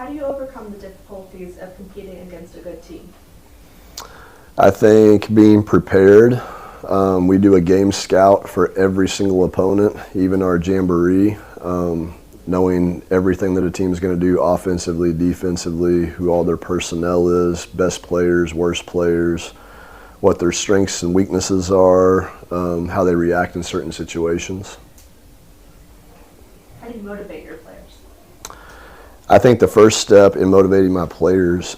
How do you overcome the difficulties of competing against a good team? I think being prepared. We do a game scout for every single opponent, even our jamboree, knowing everything that a team is going to do offensively, defensively, who all their personnel is, best players, worst players, what their strengths and weaknesses are, how they react in certain situations. How do you motivate your players? I think the first step in motivating my players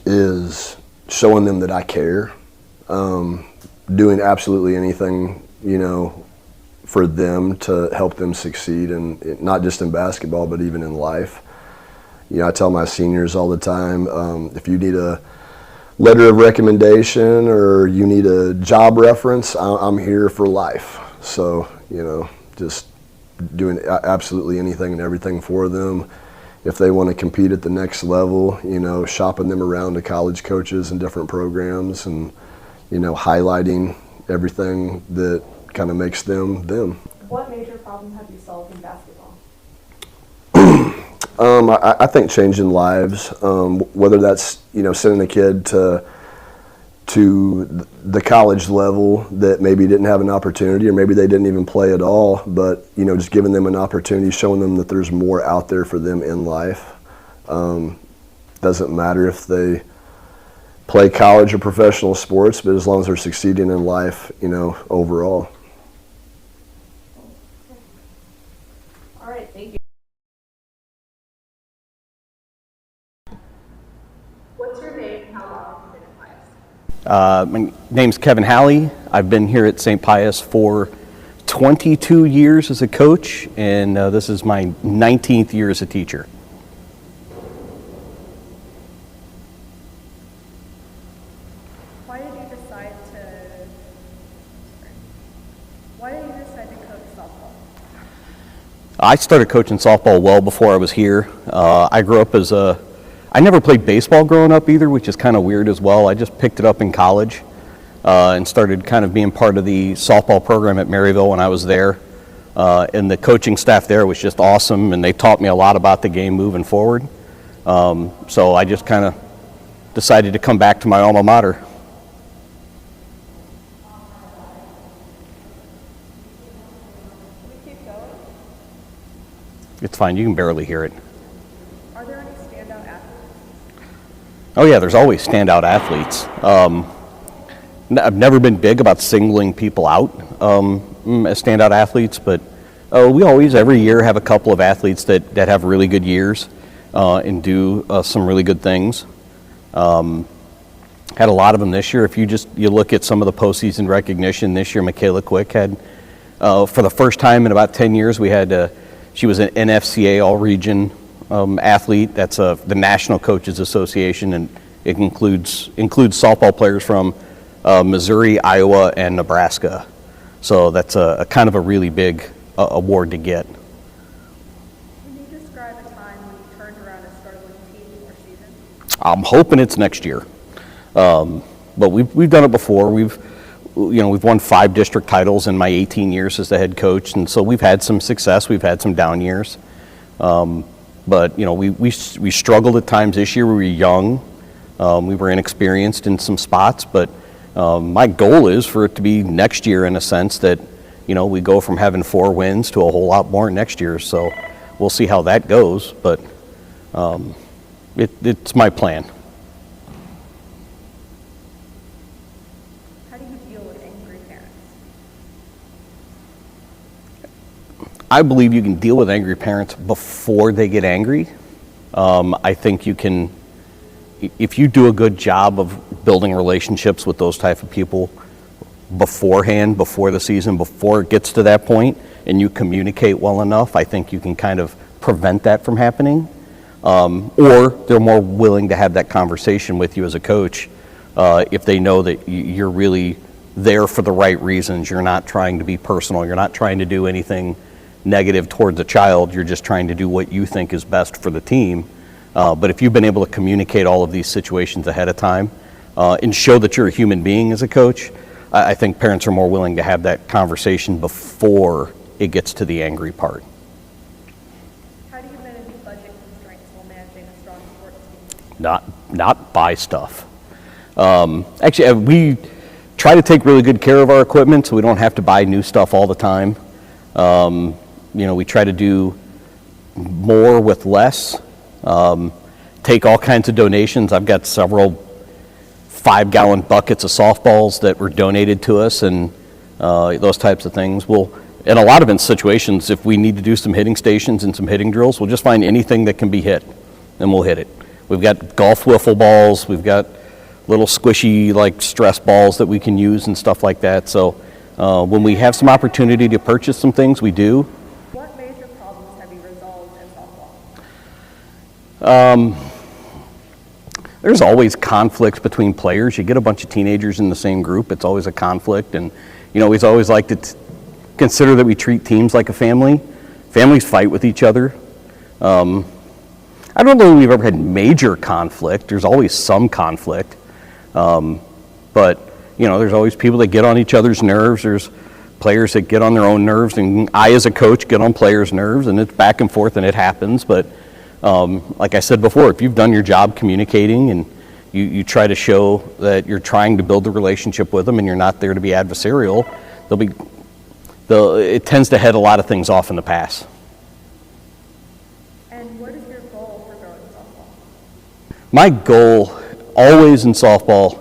is showing them that I care, doing absolutely anything, for them to help them succeed, and not just in basketball, but even in life. I tell my seniors all the time, if you need a letter of recommendation or you need a job reference, I'm here for life. So, just doing absolutely anything and everything for them. If they want to compete at the next level, shopping them around to college coaches and different programs, and, highlighting everything that kind of makes them them. What major problem have you solved in basketball? I think changing lives, whether that's sending a kid to the college level that maybe didn't have an opportunity, or maybe they didn't even play at all, but just giving them an opportunity, showing them that there's more out there for them in life. Doesn't matter if they play college or professional sports, but as long as they're succeeding in life, overall. All right, thank you. What's your name and how long have you been at Pius? My name's Kevin Halley. I've been here at St. Pius for 22 years as a coach, and this is my 19th year as a teacher. Why did you decide to coach softball? I started coaching softball well before I was here. I grew up I never played baseball growing up either, which is kind of weird as well. I just picked it up in college and started kind of being part of the softball program at Maryville when I was there. And the coaching staff there was just awesome, and they taught me a lot about the game moving forward. So I just kind of decided to come back to my alma mater. It's fine, you can barely hear it. Are there any standout athletes? Oh yeah, there's always standout athletes. I've never been big about singling people out as standout athletes, but we always, every year, have a couple of athletes that have really good years and do some really good things. Had a lot of them this year. If you look at some of the postseason recognition this year, Michaela Quick had, for the first time in about 10 years, she was an NFCA all-region athlete. That's the National Coaches Association, and it includes softball players from Missouri, Iowa, and Nebraska. So that's a kind of a really big award to get. Can you describe a time when you turned around and started winning team or season? I'm hoping it's next year, but we've done it before. We've won 5 district titles in my 18 years as the head coach, and so we've had some success. We've had some down years, but we struggled at times this year. We were young, we were inexperienced in some spots, but my goal is for it to be next year, in a sense that we go from having 4 wins to a whole lot more next year. So we'll see how that goes, but it's my plan. I believe you can deal with angry parents before they get angry. I think you can, if you do a good job of building relationships with those type of people beforehand, before the season, before it gets to that point, and you communicate well enough, I think you can kind of prevent that from happening. Or they're more willing to have that conversation with you as a coach if they know that you're really there for the right reasons. You're not trying to be personal. You're not trying to do anything negative towards a child. You're just trying to do what you think is best for the team. But if you've been able to communicate all of these situations ahead of time and show that you're a human being as a coach, I think parents are more willing to have that conversation before it gets to the angry part. How do you manage budget constraints while managing not buy stuff. Actually, we try to take really good care of our equipment so we don't have to buy new stuff all the time. We try to do more with less. Take all kinds of donations. I've got several 5-gallon buckets of softballs that were donated to us, and those types of things. In a lot of situations, if we need to do some hitting stations and some hitting drills, we'll just find anything that can be hit, and we'll hit it. We've got golf wiffle balls. We've got little squishy like stress balls that we can use and stuff like that. So when we have some opportunity to purchase some things, we do. What major problems have you resolved in softball? There's always conflict between players. You get a bunch of teenagers in the same group, it's always a conflict. And we always like to consider that we treat teams like a family. Families fight with each other. I don't know that we've ever had major conflict. There's always some conflict. But there's always people that get on each other's nerves. There's players that get on their own nerves, and I as a coach get on players' nerves, and it's back and forth, and it happens. But like I said before, if you've done your job communicating and you try to show that you're trying to build a relationship with them and you're not there to be adversarial, it tends to head a lot of things off in the pass. And what is your goal for growing softball? My goal, always in softball,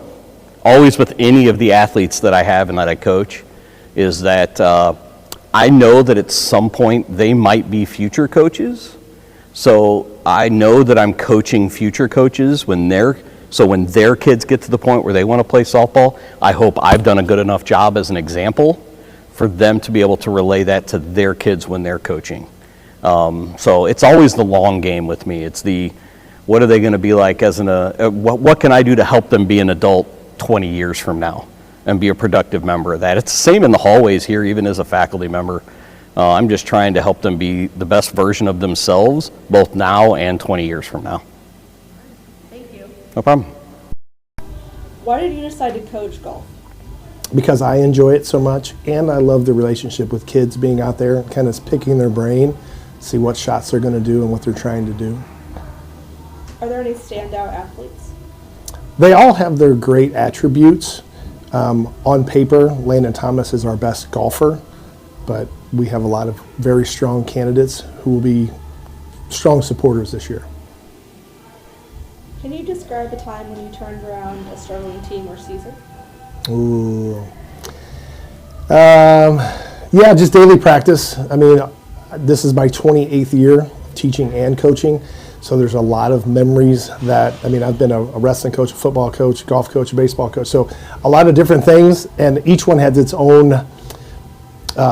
always with any of the athletes that I have and that I coach, is that I know that at some point they might be future coaches. So I know that I'm coaching future coaches when their kids get to the point where they want to play softball. I hope I've done a good enough job as an example for them to be able to relay that to their kids when they're coaching. So it's always the long game with me. It's what are they going to be like as what can I do to help them be an adult 20 years from now and be a productive member of that? It's the same in the hallways here, even as a faculty member. I'm just trying to help them be the best version of themselves, both now and 20 years from now. Thank you. No problem. Why did you decide to coach golf? Because I enjoy it so much, and I love the relationship with kids, being out there, kind of picking their brain, see what shots they're going to do and what they're trying to do. Are there any standout athletes? They all have their great attributes. On paper, Landon Thomas is our best golfer, but we have a lot of very strong candidates who will be strong supporters this year. Can you describe a time when you turned around a struggling team or season? Ooh. Yeah, just daily practice. I mean, this is my 28th year teaching and coaching, so there's a lot of memories I've been a wrestling coach, a football coach, golf coach, a baseball coach, so a lot of different things, and each one has its own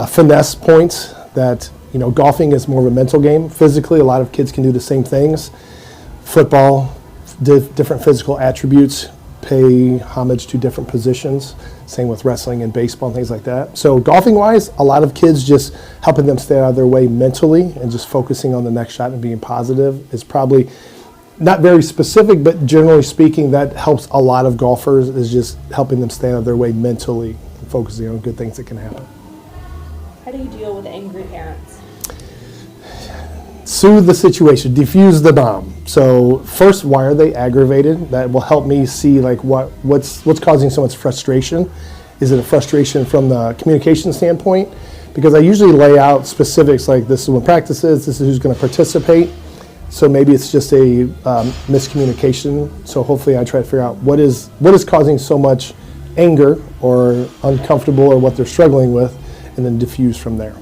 finesse points that, golfing is more of a mental game. Physically, a lot of kids can do the same things. Football, different physical attributes pay homage to different positions. Same with wrestling and baseball and things like that. So golfing-wise, a lot of kids just helping them stay out of their way mentally and just focusing on the next shot and being positive is probably not very specific, but generally speaking, that helps a lot of golfers, is just helping them stay out of their way mentally and focusing on good things that can happen. How do you deal with angry parents? Soothe the situation, diffuse the bomb. So first, why are they aggravated? That will help me see what's causing so much frustration. Is it a frustration from the communication standpoint? Because I usually lay out specifics like this is when practice is, this is who's going to participate. So maybe it's just a miscommunication. So hopefully I try to figure out what is causing so much anger or uncomfortable or what they're struggling with, and then diffuse from there.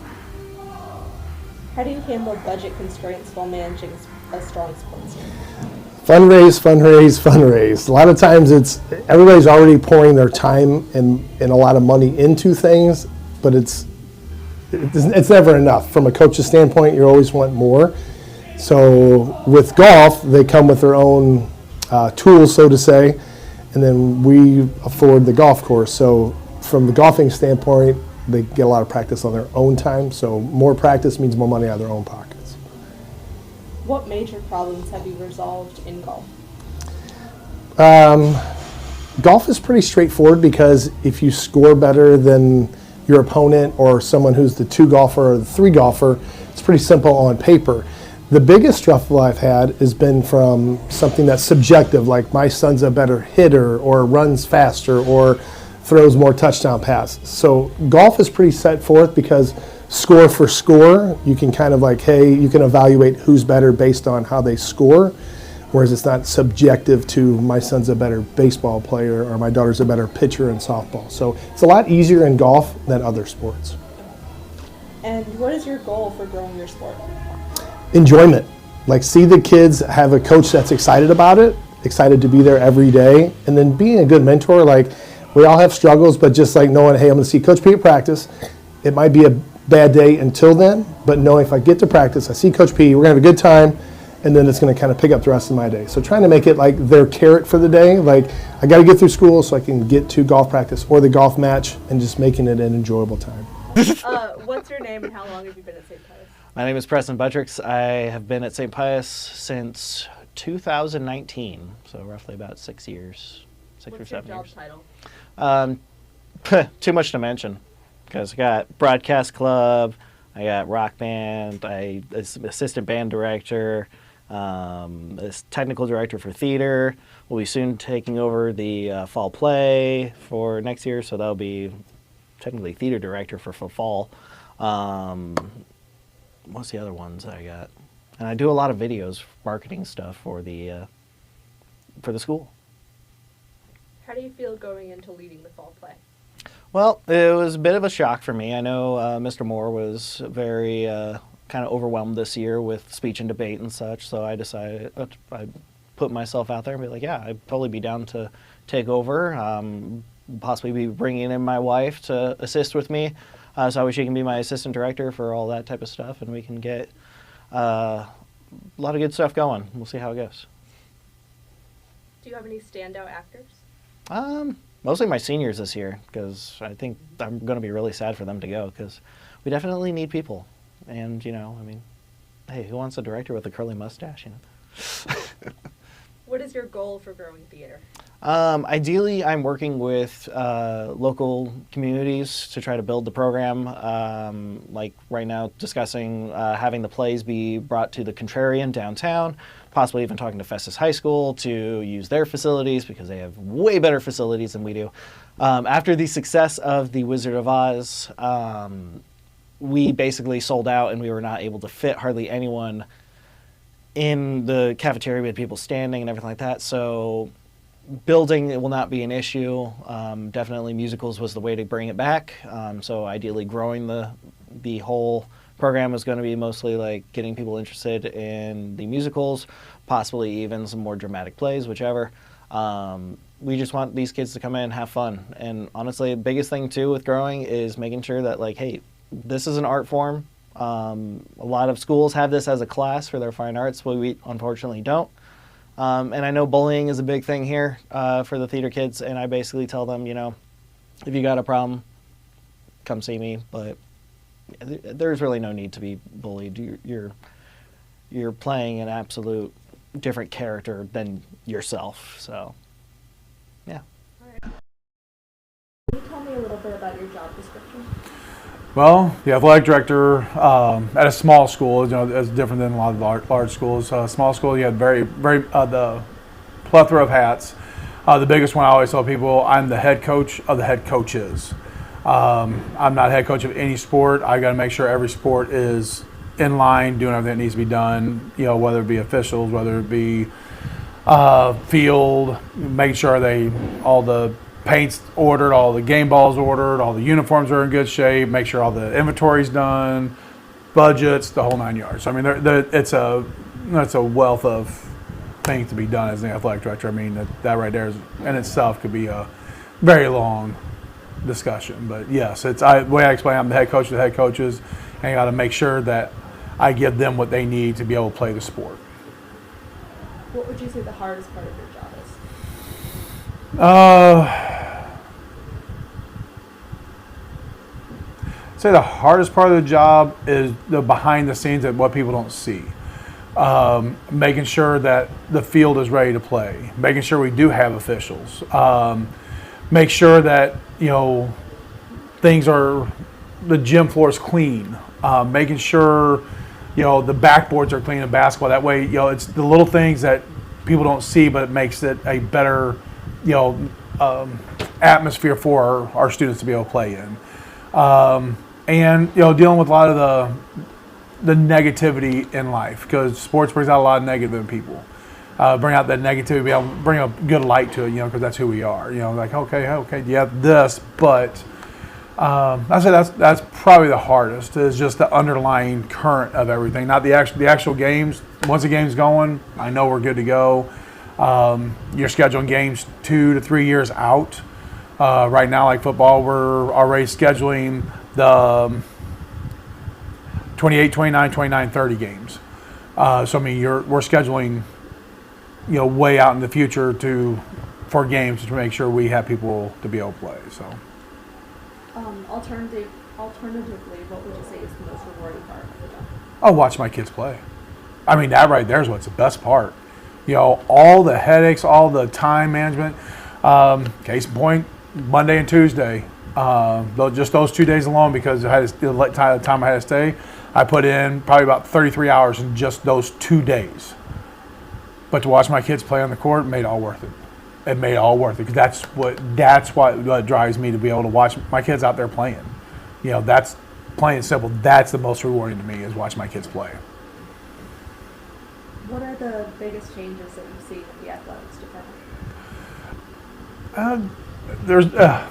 How do you handle budget constraints while managing a strong sports team? Fundraise. A lot of times everybody's already pouring their time and a lot of money into things, but it's never enough. From a coach's standpoint, you always want more. So with golf, they come with their own tools, so to say, and then we afford the golf course. So from the golfing standpoint, they get a lot of practice on their own time, so more practice means more money out of their own pockets. What major problems have you resolved in golf? Golf is pretty straightforward because if you score better than your opponent or someone who's the 2 golfer or the 3 golfer, it's pretty simple on paper. The biggest struggle I've had has been from something that's subjective, like my son's a better hitter or runs faster or throws more touchdown passes. So golf is pretty set forth because score for score, you can kind of like, hey, you can evaluate who's better based on how they score, whereas it's not subjective to my son's a better baseball player or my daughter's a better pitcher in softball. So it's a lot easier in golf than other sports. And what is your goal for growing your sport? Enjoyment. Like, see the kids have a coach that's excited about it, excited to be there every day, and then being a good mentor. Like, we all have struggles, but just like knowing, hey, I'm going to see Coach P at practice. It might be a bad day until then, but knowing if I get to practice, I see Coach P, we're going to have a good time, and then it's going to kind of pick up the rest of my day. So trying to make it like their carrot for the day. Like, I got to get through school so I can get to golf practice or the golf match, and just making it an enjoyable time. What's your name and how long have you been at St. Pius? My name is Preston Buttricks. I have been at St. Pius since 2019, so roughly about 6 years, six or 7 years. What's your job title? Too much to mention, because I got broadcast club, I got rock band, I assistant band director, technical director for theater. We'll be soon taking over the fall play for next year, so that'll be technically theater director for fall. What's the other ones I got? And I do a lot of videos, marketing stuff for the school. How do you feel going into leading the fall play? Well, it was a bit of a shock for me. I know Mr. Moore was very kind of overwhelmed this year with speech and debate and such, so I decided I put myself out there and be like, yeah, I'd totally be down to take over, possibly be bringing in my wife to assist with me. So she can be my assistant director for all that type of stuff, and we can get a lot of good stuff going. We'll see how it goes. Do you have any standout actors? Mostly my seniors this year, because I think I'm going to be really sad for them to go, because we definitely need people. And, you know, I mean, hey, who wants a director with a curly mustache, you know? What is your goal for growing theater? Ideally, I'm working with local communities to try to build the program. Like right now, discussing having the plays be brought to the Contrarian downtown, possibly even talking to Festus High School to use their facilities because they have way better facilities than we do. After the success of The Wizard of Oz, we basically sold out and we were not able to fit hardly anyone in the cafeteria. We had people standing and everything like that. So building, it will not be an issue. Definitely musicals was the way to bring it back. So ideally growing the whole program is going to be mostly like getting people interested in the musicals, possibly even some more dramatic plays, whichever. We just want these kids to come in and have fun. And honestly, the biggest thing too with growing is making sure that like, hey, this is an art form. A lot of schools have this as a class for their fine arts, but we unfortunately don't. And I know bullying is a big thing here for the theater kids, and I basically tell them, you know, if you got a problem, come see me. But there's really no need to be bullied. You're playing an absolute different character than yourself. So, yeah. All right. Can you tell me a little bit about your job description? Well, the athletic director at a small school, you know, is different than a lot of large schools. Small school, you had very the plethora of hats. The biggest one I always tell people, I'm the head coach of the head coaches. I'm not head coach of any sport. I got to make sure every sport is in line, doing everything that needs to be done. You know, whether it be officials, whether it be field, making sure all the paint's ordered, all the game balls ordered, all the uniforms are in good shape, make sure all the inventory's done, budgets, the whole 9 yards. I mean, it's a wealth of things to be done as an athletic director. I mean, that right there in itself could be a very long discussion. But yes, the way I explain, I'm the head coach of the head coaches, and I got to make sure that I give them what they need to be able to play the sport. What would you say the hardest part of your job is? Say the hardest part of the job is the behind the scenes of what people don't see. Making sure that the field is ready to play, making sure we do have officials, make sure that, you know, the gym floor is clean, making sure the backboards are clean in basketball. That way, it's the little things that people don't see, but it makes it a better, atmosphere for our students to be able to play in. And dealing with a lot of the negativity in life, because sports brings out a lot of negative in people. Bring out that negativity, bring a good light to it, because that's who we are. Like, okay, yeah, this, but I say that's probably the hardest, is just the underlying current of everything, not the actual games. Once the game's going, I know we're good to go. You're scheduling games 2 to 3 years out. Right now, like football, we're already scheduling the 28, 29, 29, 30 games. So I mean, we're scheduling, way out in the future for games to make sure we have people to be able to play. So. Alternatively, what would you say is the most rewarding part of the job? I'll watch my kids play. I mean, that right there is what's the best part. All the headaches, all the time management. Case in point, Monday and Tuesday. Just those 2 days alone, because I had the time I had to stay, I put in probably about 33 hours in just those 2 days. But to watch my kids play on the court made it all worth it. It made it all worth it, because that's what drives me to be able to watch my kids out there playing. That's plain and simple. That's the most rewarding to me, is watch my kids play. What are the biggest changes that you see in the athletics department?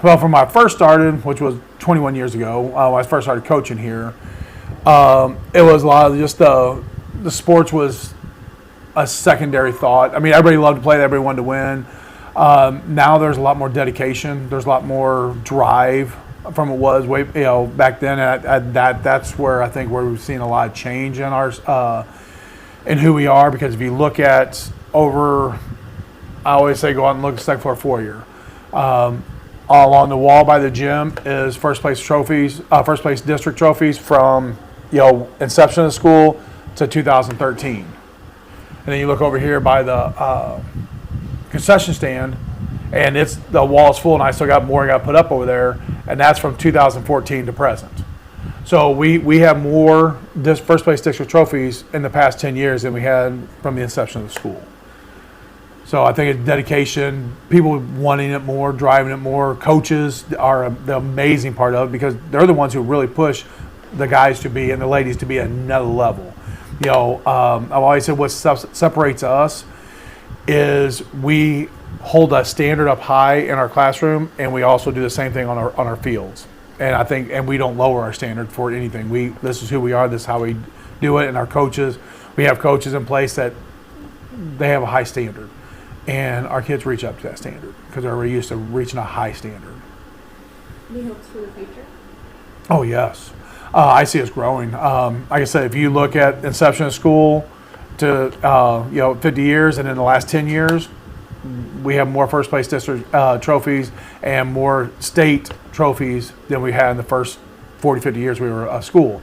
From when I first started, which was 21 years ago, when I first started coaching here, it was a lot of just the sports was a secondary thought. I mean, everybody loved to play, everybody wanted to win. Now there's a lot more dedication. There's a lot more drive from it was way back then. And that's where I think we've seen a lot of change in in who we are. Because if you look at I always say go out and look at the second floor foyer. All along the wall by the gym is first place district trophies from inception of the school to 2013. And then you look over here by the concession stand, and the wall's full, and I still got more I got to put up over there, and that's from 2014 to present. So we have more first place district trophies in the past 10 years than we had from the inception of the school. So I think it's dedication, people wanting it more, driving it more. Coaches are the amazing part of it, because they're the ones who really push the guys to be and the ladies to be at another level. I've always said what separates us is we hold a standard up high in our classroom, and we also do the same thing on our fields. And we don't lower our standard for anything. This is who we are. This is how we do it. And our coaches, we have coaches in place that they have a high standard, and our kids reach up to that standard because they're already used to reaching a high standard. Any hopes for the future? Oh yes, I see us growing. Like I said, if you look at inception of school to 50 years, and in the last 10 years, we have more first place district trophies and more state trophies than we had in the first 40, 50 years we were a school.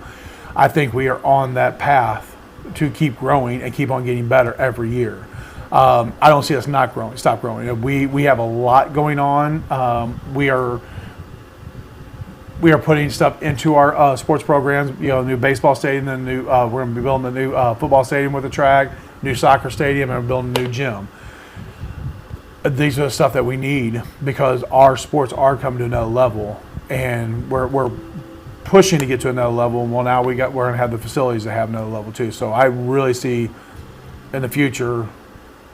I think we are on that path to keep growing and keep on getting better every year. I don't see us stop growing. We have a lot going on. We are putting stuff into our sports programs. New baseball stadium, and we're going to be building a new football stadium with a track, new soccer stadium, and we're building a new gym. These are the stuff that we need because our sports are coming to another level, and we're pushing to get to another level. Well, now we're going to have the facilities to have another level too. So I really see in the future,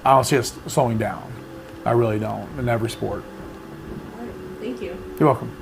I don't see us slowing down. I really don't in every sport. All right. Thank you. You're welcome.